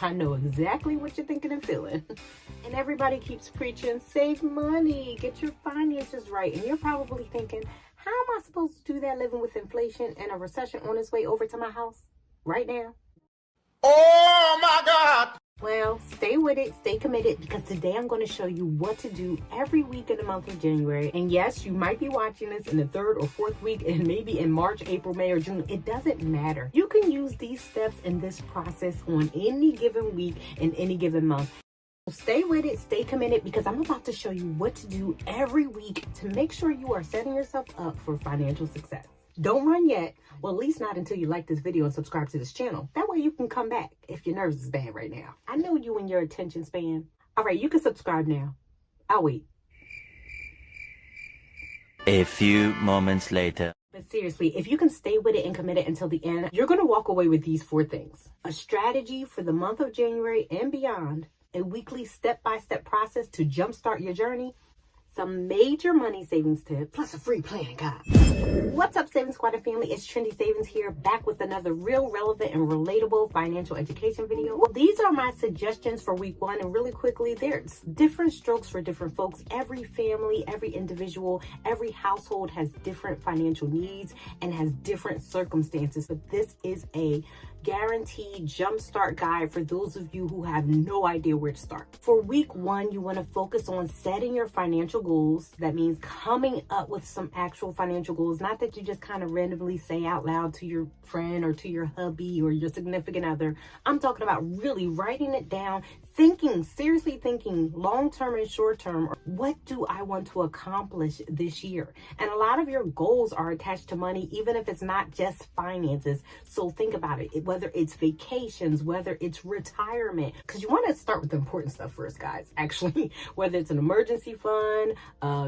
I know exactly what you're thinking and feeling. And everybody keeps preaching, save money, get your finances right. And you're probably thinking, how am I supposed to do that living with inflation and a recession on its way over to my house right now? Oh my God! Well, stay with it, stay committed, because today I'm going to show you what to do every week in the month of January. And yes, you might be watching this in the 3rd or 4th week, and maybe in March, April, May, or June. It doesn't matter. You can use these steps in this process on any given week in any given month. So stay with it, stay committed, because I'm about to show you what to do every week to make sure you are setting yourself up for financial success. Don't run yet. Well, at least not until you like this video and subscribe to this channel. That way you can come back if your nerves is bad right now. I know you and your attention span. All right, you can subscribe now. I'll wait. A few moments later. But seriously, if you can stay with it and commit it until the end, you're going to walk away with these 4 things. A strategy for the month of January and beyond. A weekly step-by-step process to jumpstart your journey. Some major money savings tips, plus a free planning guide. What's up, Savings Squad and family? It's Trendy Savings here, back with another real relevant and relatable financial education video. Well, these are my suggestions for week 1, and really quickly, there's different strokes for different folks. Every family, every individual, every household has different financial needs and has different circumstances, but this is a guaranteed jumpstart guide for those of you who have no idea where to start. For week 1, you want to focus on setting your financial goals. That means coming up with some actual financial goals, not that you just kind of randomly say out loud to your friend or to your hubby or your significant other. I'm talking about really writing it down, thinking, seriously thinking long-term and short-term. What do I want to accomplish this year? And a lot of your goals are attached to money, even if it's not just finances. So think about it, whether it's vacations, whether it's retirement, because you want to start with the important stuff first, guys, actually. Whether it's an emergency fund,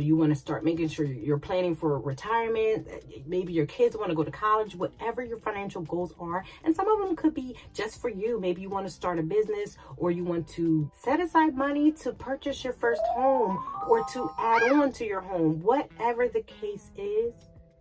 you want to start making sure you're planning for retirement, maybe your kids want to go to college, whatever your financial goals are. And some of them could be just for you. Maybe you want to start a business, or you want to set aside money to purchase your first home or to add on to your home. Whatever the case is,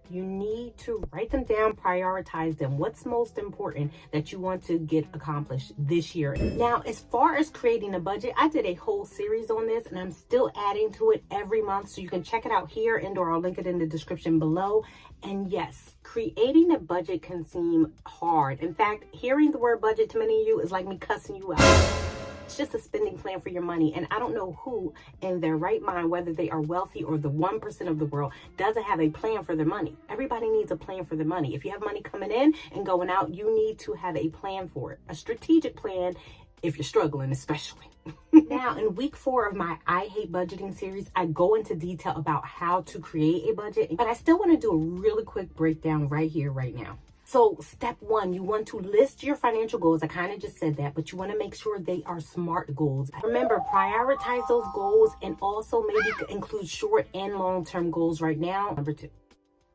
you need to write them down, prioritize them. What's most important that you want to get accomplished this year? Now, as far as creating a budget, I did a whole series on this, and I'm still adding to it every month. So you can check it out here, and/or I'll link it in the description below. And yes, creating a budget can seem hard. In fact, hearing the word budget to many of you is like me cussing you out. It's just a spending plan for your money. And I don't know who in their right mind, whether they are wealthy or the 1% of the world, doesn't have a plan for their money. Everybody needs a plan for their money. If you have money coming in and going out, you need to have a plan for it. A strategic plan if you're struggling, especially. Now, in week 4 of my I Hate Budgeting series, I go into detail about how to create a budget. But I still want to do a really quick breakdown right here, right now. So step 1, you want to list your financial goals. I kind of just said that, but you want to make sure they are SMART goals. Remember, prioritize those goals, and also maybe include short and long-term goals right now. Number 2,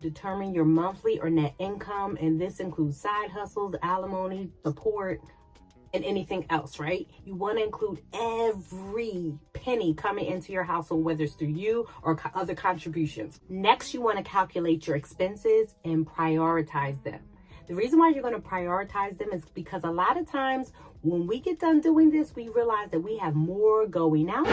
determine your monthly or net income, and this includes side hustles, alimony, support, and anything else, right? You want to include every penny coming into your household, whether it's through you or other contributions. Next, you want to calculate your expenses and prioritize them. The reason why you're going to prioritize them is because a lot of times when we get done doing this, we realize that we have more going out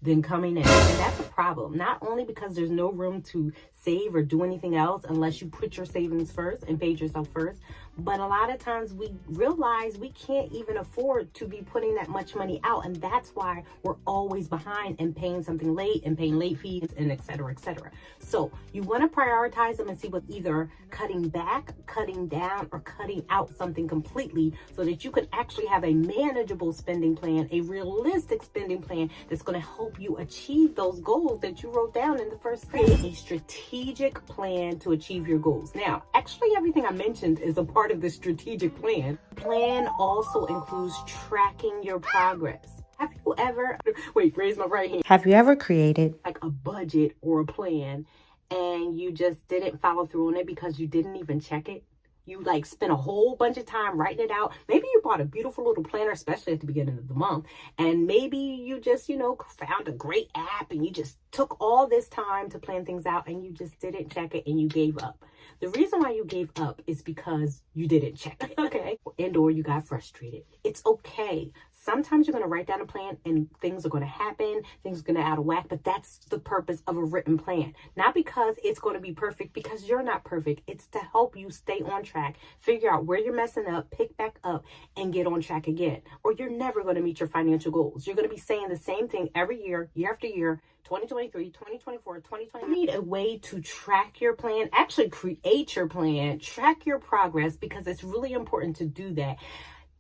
than coming in. And that's a problem, not only because there's no room to save or do anything else unless you put your savings first and paid yourself first, but a lot of times we realize we can't even afford to be putting that much money out, and that's why we're always behind and paying something late and paying late fees and et cetera, et cetera. So you want to prioritize them and see what's either cutting back, cutting down, or cutting out something completely, so that you can actually have a manageable spending plan, a realistic spending plan that's going to help you achieve those goals that you wrote down in the first step. A strategic plan to achieve your goals. Now, actually everything I mentioned is a part of the strategic plan. Plan also includes tracking your progress. Have you ever, raise my right hand. Have you ever created like a budget or a plan and you just didn't follow through on it because you didn't even check it? You like spent a whole bunch of time writing it out. Maybe you bought a beautiful little planner, especially at the beginning of the month. And maybe you just, found a great app and you just took all this time to plan things out and you just didn't check it and you gave up. The reason why you gave up is because you didn't check it, okay? and or you got frustrated. It's okay. Sometimes you're going to write down a plan and things are going to happen, things are going to out of whack, but that's the purpose of a written plan. Not because it's going to be perfect, because you're not perfect. It's to help you stay on track, figure out where you're messing up, pick back up, and get on track again. Or you're never going to meet your financial goals. You're going to be saying the same thing every year, year after year, 2023, 2024, 2020. You need a way to track your plan, actually create your plan, track your progress, because it's really important to do that.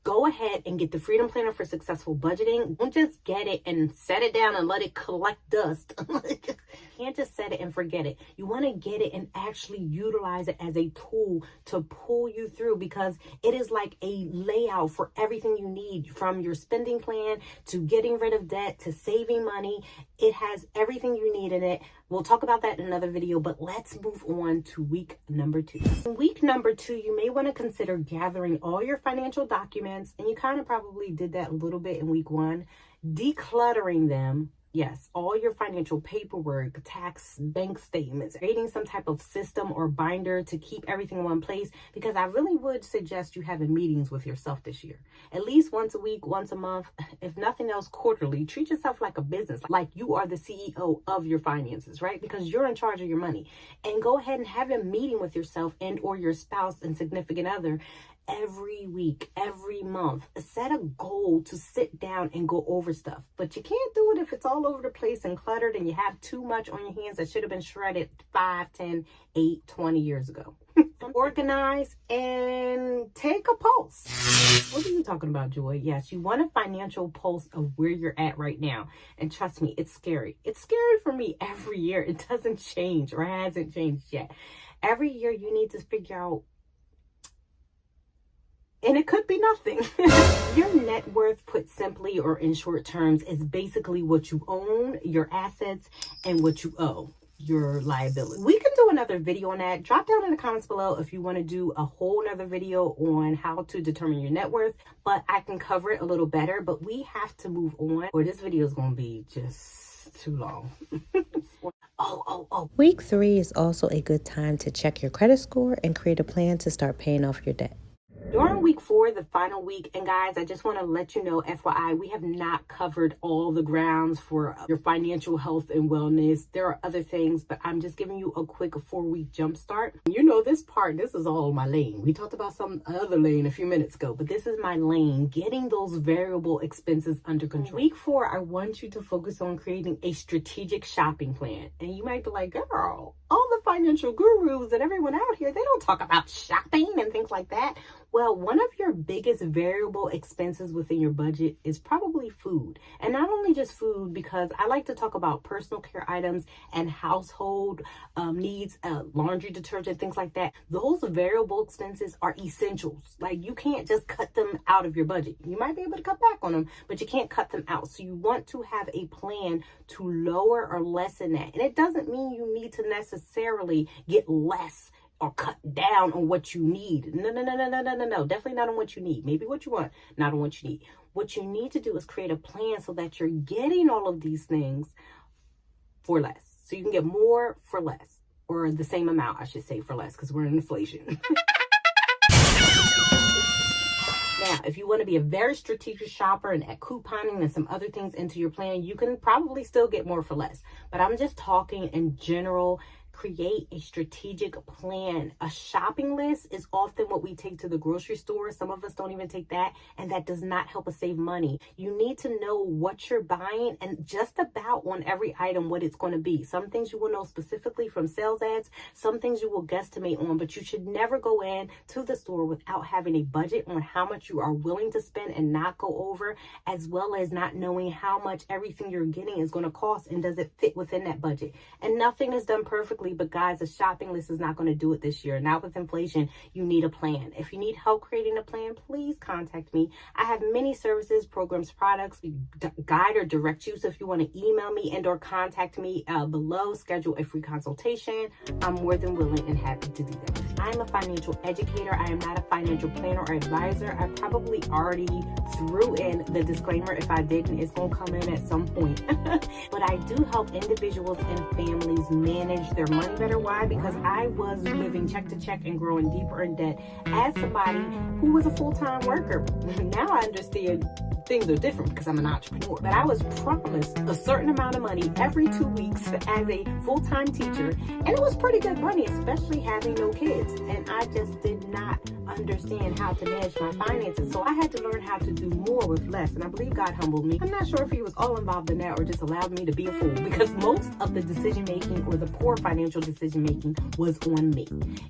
Go ahead and get the Freedom Planner for Successful Budgeting. Don't just get it and set it down and let it collect dust. You can't just set it and forget it. You want to get it and actually utilize it as a tool to pull you through, because it is like a layout for everything you need, from your spending plan to getting rid of debt to saving money. It has everything you need in it. We'll talk about that in another video, but let's move on to week number 2. In week number 2, you may want to consider gathering all your financial documents, and you kind of probably did that a little bit in week 1, decluttering them. Yes, all your financial paperwork, tax, bank statements, creating some type of system or binder to keep everything in one place, because I really would suggest you having meetings with yourself this year. At least once a week, once a month, if nothing else quarterly. Treat yourself like a business, like you are the CEO of your finances, right? Because you're in charge of your money. And go ahead and have a meeting with yourself and or your spouse and significant other every week, every month. Set a goal to sit down and go over stuff. But you can't do it if it's all over the place and cluttered and you have too much on your hands that should have been shredded 5, 10, 8, 20 years ago. Organize and take a pulse. What are you talking about, Joy? Yes, you want a financial pulse of where you're at right now. And trust me, it's scary. It's scary for me every year. It doesn't change, or hasn't changed yet. Every year you need to figure out, and it could be nothing. Your net worth, put simply or in short terms, is basically what you own, your assets, and what you owe, your liability. We can do another video on that. Drop down in the comments below if you want to do a whole nother video on how to determine your net worth, but I can cover it a little better. But we have to move on, or this video is going to be just too long. Week 3 is also a good time to check your credit score and create a plan to start paying off your debt. During week 4, the final week, and guys, I just want to let you know, FYI, we have not covered all the grounds for your financial health and wellness. There are other things, but I'm just giving you a quick 4-week jump start. You know, this is all my lane. We talked about some other lane a few minutes ago, but this is my lane, getting those variable expenses under control. Week 4, I want you to focus on creating a strategic shopping plan. And you might be like, girl, all the financial gurus and everyone out here, they don't talk about shopping and things like that. Well, one of your biggest variable expenses within your budget is probably food. And not only just food, because I like to talk about personal care items and household needs, laundry detergent, things like that. Those variable expenses are essentials. Like, you can't just cut them out of your budget. You might be able to cut back on them, but you can't cut them out. So you want to have a plan to lower or lessen that. And it doesn't mean you need to necessarily get less or cut down on what you need. No. Definitely not on what you need. Maybe what you want, not on what you need. What you need to do is create a plan so that you're getting all of these things for less. So you can get more for less, or the same amount, I should say, for less, because we're in inflation. Now, if you want to be a very strategic shopper and add couponing and some other things into your plan, you can probably still get more for less. But I'm just talking in general. Create a strategic plan. A shopping list is often what we take to the grocery store. Some of us don't even take that, and that does not help us save money. You need to know what you're buying and just about on every item what it's going to be. Some things you will know specifically from sales ads, some things you will guesstimate on, but you should never go in to the store without having a budget on how much you are willing to spend and not go over, as well as not knowing how much everything you're getting is going to cost and does it fit within that budget. And nothing is done perfectly. But guys, a shopping list is not going to do it this year. Not with inflation. You need a plan. If you need help creating a plan, please contact me. I have many services, programs, products, guide or direct you. So if you want to email me and or contact me below, schedule a free consultation. I'm more than willing and happy to do that. I'm a financial educator. I am not a financial planner or advisor. I probably already threw in the disclaimer. If I didn't, it's going to come in at some point. But I do help individuals and families manage their money better. Why? Because I was living check to check and growing deeper in debt as somebody who was a full-time worker. Now I understand things are different because I'm an entrepreneur. But I was promised a certain amount of money every 2 weeks as a full-time teacher. And it was pretty good money, especially having no kids. And I just did not understand how to manage my finances. So I had to learn how to do more with less. And I believe God humbled me. I'm not sure if he was all involved in that or just allowed me to be a fool, because most of the decision making or the poor financial decision making was on me.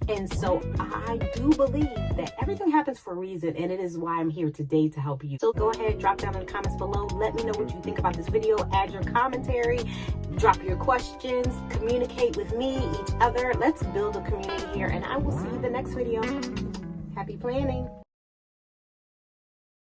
And so I do believe that everything happens for a reason, and it is why I'm here today to help you. So go ahead, drop down in the comments below. Let me know what you think about this video. Add your commentary, drop your questions, communicate with me, each other. Let's build a community here, and I will see you in the next video. Happy planning.